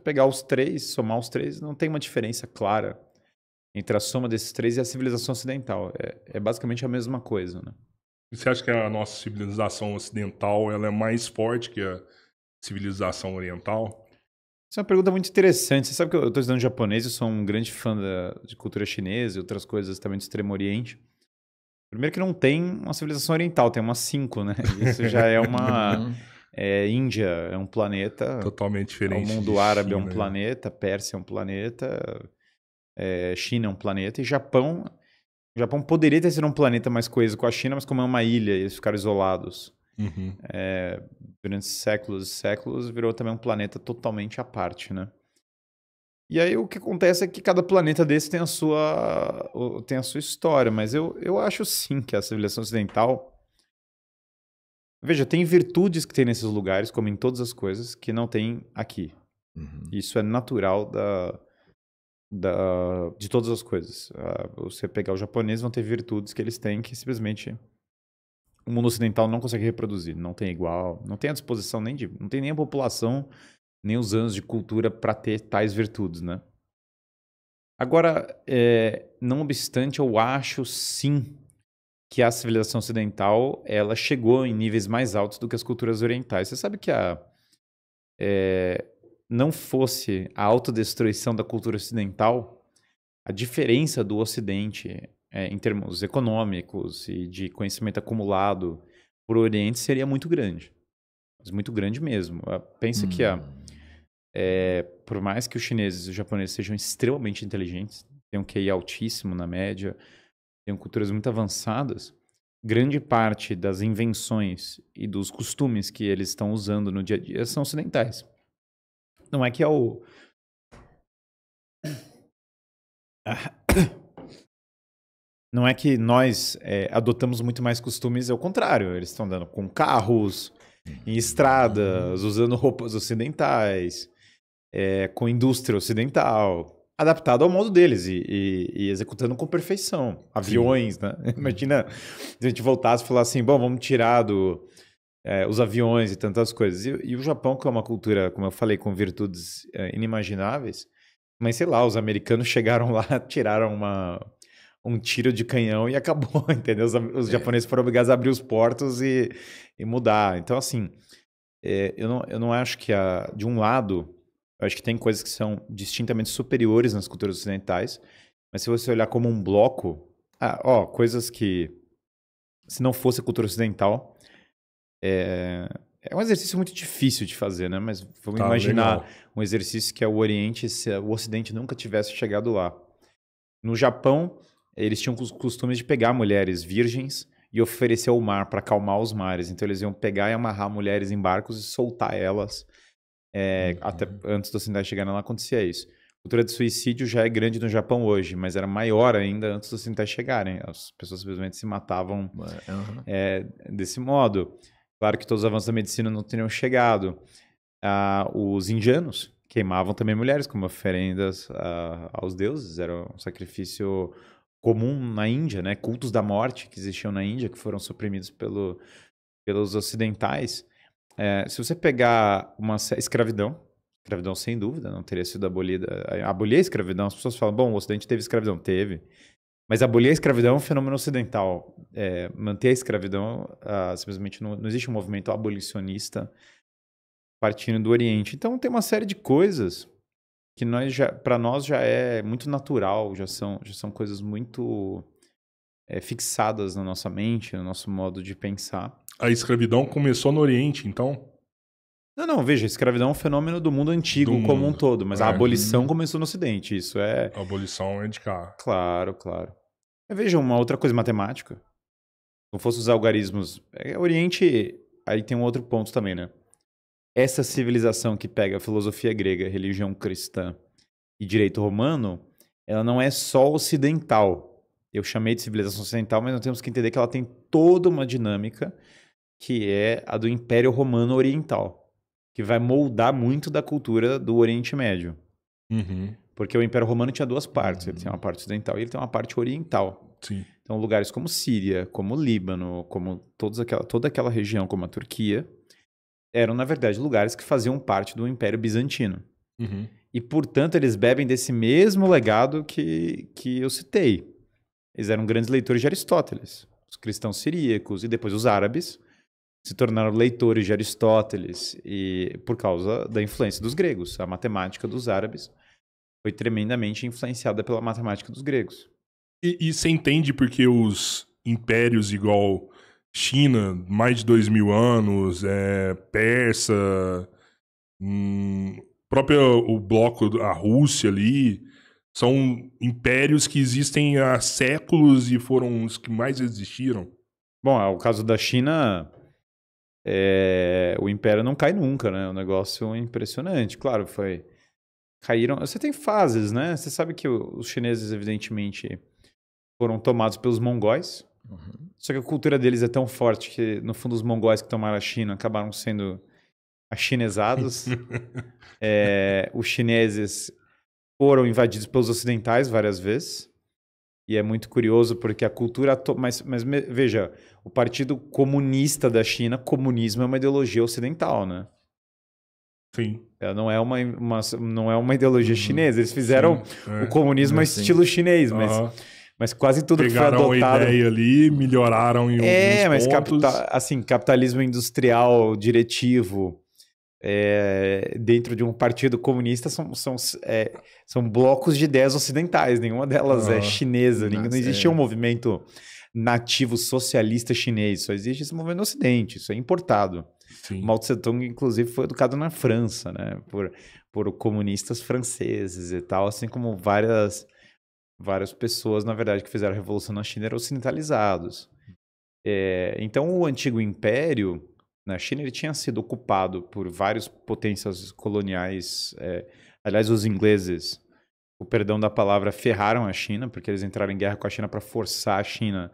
pegar os três, somar os três, não tem uma diferença clara entre a soma desses três e a civilização ocidental. É basicamente a mesma coisa, né? E você acha que a nossa civilização ocidental ela é mais forte que a civilização oriental? Isso é uma pergunta muito interessante. Você sabe que eu estou estudando japonês, eu sou um grande fã de cultura chinesa e outras coisas também do Extremo Oriente. Primeiro que não tem uma civilização oriental, tem umas 5, né? Isso já é uma... Índia é um planeta, Totalmente o diferente de mundo árabe é um China. planeta, Pérsia é um planeta, China é um planeta e Japão... O Japão poderia ter sido um planeta mais coeso com a China, mas como é uma ilha e eles ficaram isolados Uhum. durante séculos e séculos, virou também um planeta totalmente à parte, né? E aí o que acontece é que cada planeta desse tem a sua história, mas eu acho sim que a civilização ocidental... Veja, tem virtudes que tem nesses lugares, como em todas as coisas, que não tem aqui. Uhum. Isso é natural de todas as coisas. Você pegar os japoneses, vão ter virtudes que eles têm que simplesmente o mundo ocidental não consegue reproduzir. Não tem igual, não tem a disposição não tem nem a população, nem os anos de cultura para ter tais virtudes, né? Agora, não obstante, eu acho sim que a civilização ocidental ela chegou em níveis mais altos do que as culturas orientais. Você sabe que não fosse a autodestruição da cultura ocidental, a diferença do Ocidente em termos econômicos e de conhecimento acumulado por Oriente seria muito grande. Mas muito grande mesmo. Pensa que por mais que os chineses e os japoneses sejam extremamente inteligentes, tenham um QI altíssimo na média, tenham culturas muito avançadas, grande parte das invenções e dos costumes que eles estão usando no dia a dia são ocidentais. Não é que não é que nós adotamos muito mais costumes, é o contrário. Eles estão andando com carros, em estradas, usando roupas ocidentais, com indústria ocidental, adaptado ao modo deles e executando com perfeição. Aviões, né? Imagina se a gente voltasse e falasse assim, bom, vamos tirar os aviões e tantas coisas. E o Japão, que é uma cultura, como eu falei, com virtudes inimagináveis, mas sei lá, os americanos chegaram lá, tiraram um tiro de canhão e acabou, entendeu? Os japoneses foram obrigados a abrir os portos e mudar. Então, assim, eu não acho que, de um lado, eu acho que tem coisas que são distintamente superiores nas culturas ocidentais, mas se você olhar como um bloco, coisas que, se não fosse a cultura ocidental, é um exercício muito difícil de fazer, né? Mas vamos imaginar legal. um exercício que é o Oriente, se o Ocidente nunca tivesse chegado lá. No Japão, eles tinham os costumes de pegar mulheres virgens e oferecer o mar para acalmar os mares. Então eles iam pegar e amarrar mulheres em barcos e soltar elas. Até antes do Ocidente chegar lá acontecia isso. A cultura de suicídio já é grande no Japão hoje, mas era maior ainda antes dos ocidentais chegarem. As pessoas simplesmente se matavam desse modo. Claro que todos os avanços da medicina não teriam chegado. Os indianos queimavam também mulheres como oferendas aos deuses. Era um sacrifício comum na Índia, né? Cultos da morte que existiam na Índia, que foram suprimidos pelos ocidentais. Se você pegar uma escravidão sem dúvida, não teria sido abolida. Abolir a escravidão, as pessoas falam, bom, o Ocidente teve escravidão. Teve. Mas abolir a escravidão é um fenômeno ocidental. Manter a escravidão, simplesmente não existe um movimento abolicionista partindo do Oriente. Então tem uma série de coisas que para nós já é muito natural, já são coisas muito fixadas na nossa mente, no nosso modo de pensar. A escravidão começou no Oriente, então? Não, veja, a escravidão é um fenômeno do mundo antigo Do como um mundo. todo, mas a abolição começou no Ocidente, isso é... A abolição é de cá. Claro, claro. Veja, uma outra coisa, matemática. Se não fosse os algarismos... Oriente, aí tem um outro ponto também, né? Essa civilização que pega a filosofia grega, religião cristã e direito romano, ela não é só ocidental. Eu chamei de civilização ocidental, mas nós temos que entender que ela tem toda uma dinâmica que é a do Império Romano Oriental, que vai moldar muito da cultura do Oriente Médio. Porque o Império Romano tinha duas partes. Ele tem uma parte ocidental e ele tem uma parte oriental. Sim. Então, lugares como Síria, como Líbano, como toda aquela região, como a Turquia, eram, na verdade, lugares que faziam parte do Império Bizantino. Uhum. E, portanto, eles bebem desse mesmo legado que eu citei. Eles eram grandes leitores de Aristóteles, os cristãos siríacos, e depois os árabes se tornaram leitores de Aristóteles e por causa da influência dos gregos. A matemática dos árabes foi tremendamente influenciada pela matemática dos gregos. E você entende porque os impérios igual China, mais de 2000 anos, Persa, próprio o bloco, a Rússia ali, são impérios que existem há séculos e foram os que mais existiram? Bom, o caso da China, o império não cai nunca, né? É um negócio impressionante. Claro, caíram. Você tem fases, né? Você sabe que os chineses, evidentemente, foram tomados pelos mongóis. Uhum. Só que a cultura deles é tão forte que, no fundo, os mongóis que tomaram a China acabaram sendo achinesados. Os chineses foram invadidos pelos ocidentais várias vezes. E é muito curioso porque a cultura... Mas veja, o Partido Comunista da China, comunismo é uma ideologia ocidental, né? Sim. Não é uma ideologia chinesa. Eles fizeram o comunismo a estilo chinês, mas quase tudo pegaram que foi adotado... a ideia ali, melhoraram em alguns pontos. Mas capitalismo industrial diretivo dentro de um partido comunista são blocos de ideias ocidentais. Nenhuma delas é chinesa. Não existia um movimento nativo socialista chinês. Só existe esse movimento no Ocidente. Isso é importado. Sim. Mao Tse-tung, inclusive, foi educado na França, né? Por comunistas franceses e tal, assim como várias pessoas, na verdade, que fizeram a Revolução na China eram ocidentalizados. Então, o antigo império na China ele tinha sido ocupado por várias potências coloniais. Aliás, os ingleses, o perdão da palavra, ferraram a China, porque eles entraram em guerra com a China para forçar a China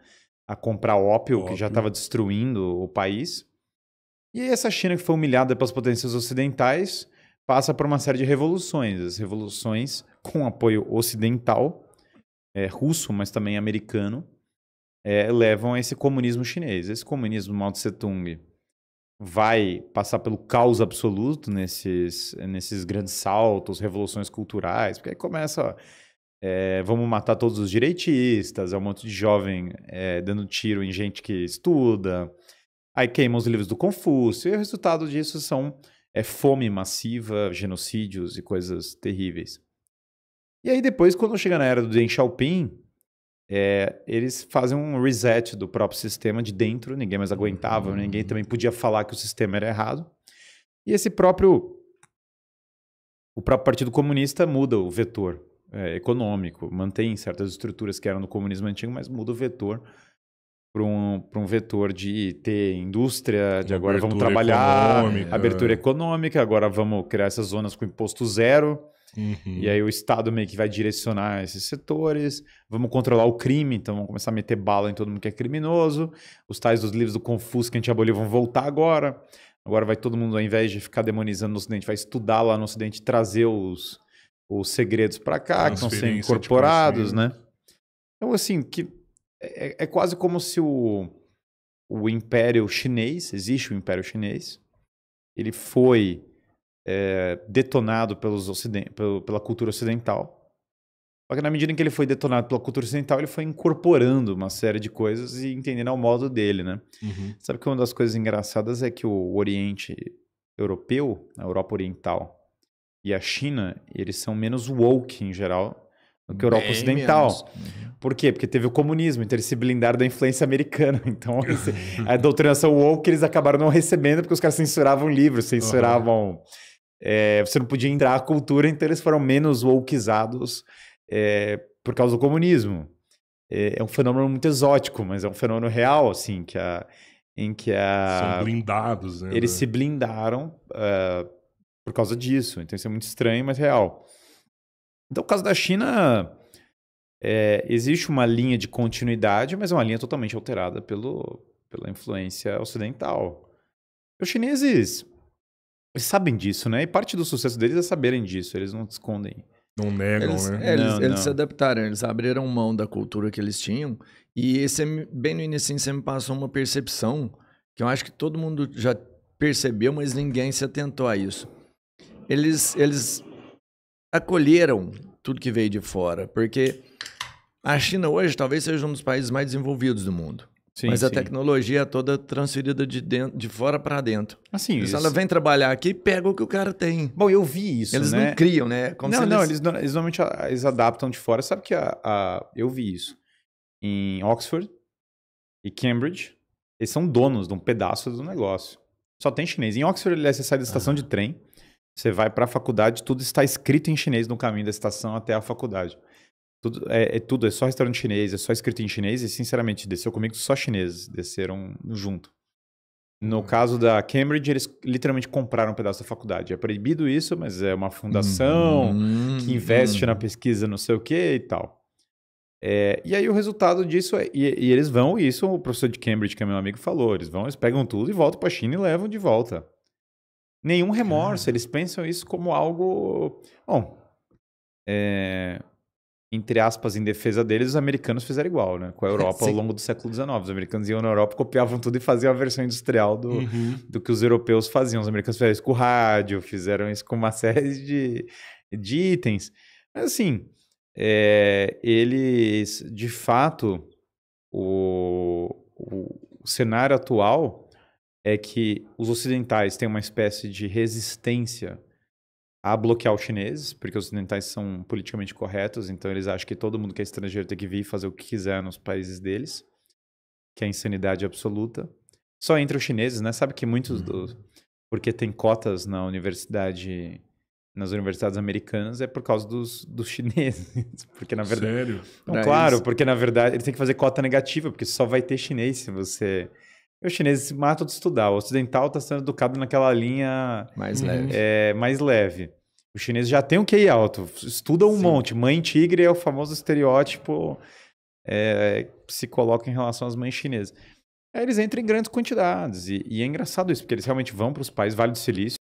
a comprar ópio, que já estava destruindo o país. E essa China que foi humilhada pelas potências ocidentais passa por uma série de revoluções. As revoluções com apoio ocidental, russo, mas também americano, levam a esse comunismo chinês. Esse comunismo Mao Tse-tung vai passar pelo caos absoluto nesses grandes saltos, revoluções culturais, porque aí começa, vamos matar todos os direitistas, um monte de jovem dando tiro em gente que estuda, aí queimam os livros do Confúcio, e o resultado disso são fome massiva, genocídios e coisas terríveis. E aí depois, quando chega na era do Deng Xiaoping, eles fazem um reset do próprio sistema de dentro, ninguém mais aguentava, ninguém também podia falar que o sistema era errado. E o próprio Partido Comunista muda o vetor econômico, mantém certas estruturas que eram no comunismo antigo, mas muda o vetor para um vetor de ter indústria, de agora vamos trabalhar, abertura econômica, agora vamos criar essas zonas com imposto zero. E aí o Estado meio que vai direcionar esses setores, vamos controlar o crime, então vamos começar a meter bala em todo mundo que é criminoso, os tais dos livros do Confúcio que a gente aboliu vão voltar agora vai todo mundo, ao invés de ficar demonizando no Ocidente, vai estudar lá no Ocidente, trazer os segredos para cá, que estão sendo incorporados, né? Então assim, é quase como se o Império Chinês, existe o Império Chinês, ele foi detonado pela cultura ocidental. Só que na medida em que ele foi detonado pela cultura ocidental, ele foi incorporando uma série de coisas e entendendo ao modo dele, né? Sabe que uma das coisas engraçadas é que o Oriente Europeu, a Europa Oriental e a China, eles são menos woke em geral do que a Europa Ocidental. Por quê? Porque teve o comunismo, então eles se blindaram da influência americana. Então, a doutrinação woke eles acabaram não recebendo porque os caras censuravam livros, censuravam... você não podia entrar à cultura, então eles foram menos wokizados por causa do comunismo. É um fenômeno muito exótico, mas é um fenômeno real, assim, São blindados, né? Eles se blindaram por causa disso. Então isso é muito estranho, mas real. Então, o caso da China, existe uma linha de continuidade, mas é uma linha totalmente alterada pela influência ocidental. Os chineses... Eles sabem disso, né? E parte do sucesso deles é saberem disso. Eles não escondem. Não negam, né? Eles se adaptaram. Eles abriram mão da cultura que eles tinham. E bem no início você me passou uma percepção que eu acho que todo mundo já percebeu, mas ninguém se atentou a isso. Eles acolheram tudo que veio de fora, porque a China hoje talvez seja um dos países mais desenvolvidos do mundo. Sim, Mas a sim. tecnologia é toda transferida de fora para dentro. Assim, Então, ela vem trabalhar aqui e pega o que o cara tem. Bom, eu vi isso, Eles né? não criam, né? Como se Eles normalmente eles adaptam de fora. Sabe que eu vi isso em Oxford e Cambridge. Eles são donos de um pedaço do negócio. Só tem chinês. Em Oxford, aliás, você sai da estação de trem, você vai para a faculdade, tudo está escrito em chinês no caminho da estação até a faculdade. Tudo, é só restaurante chinês, é só escrito em chinês e, sinceramente, desceu comigo só chineses, desceram junto. No caso da Cambridge, eles literalmente compraram um pedaço da faculdade. É proibido isso, mas é uma fundação que investe na pesquisa não sei o que e tal. E aí o resultado disso e eles vão, e isso o professor de Cambridge, que é meu amigo, falou, eles pegam tudo e voltam para a China e levam de volta. Nenhum remorso, eles pensam isso como algo... Bom, entre aspas, em defesa deles, os americanos fizeram igual, né? Com a Europa ao longo do século XIX. Os americanos iam na Europa, copiavam tudo e faziam a versão industrial do que os europeus faziam. Os americanos fizeram isso com o rádio, fizeram isso com uma série de itens. Mas assim, eles, de fato, o cenário atual é que os ocidentais têm uma espécie de resistência a bloquear os chineses, porque os ocidentais são politicamente corretos, então eles acham que todo mundo que é estrangeiro tem que vir e fazer o que quiser nos países deles, que é a insanidade absoluta. Só entre os chineses, né? Sabe que muitos porque tem cotas nas universidades americanas, é por causa dos chineses. Porque, na verdade... Sério? Não, claro, porque, na verdade, eles têm que fazer cota negativa, porque só vai ter chinês se você... Os chineses se matam de estudar. O ocidental está sendo educado naquela linha mais leve. Mais leve. Os chineses já têm um QI alto, estudam um monte. Mãe tigre é o famoso estereótipo que se coloca em relação às mães chinesas. Aí eles entram em grandes quantidades. E é engraçado isso, porque eles realmente vão para os países, Vale do Silício,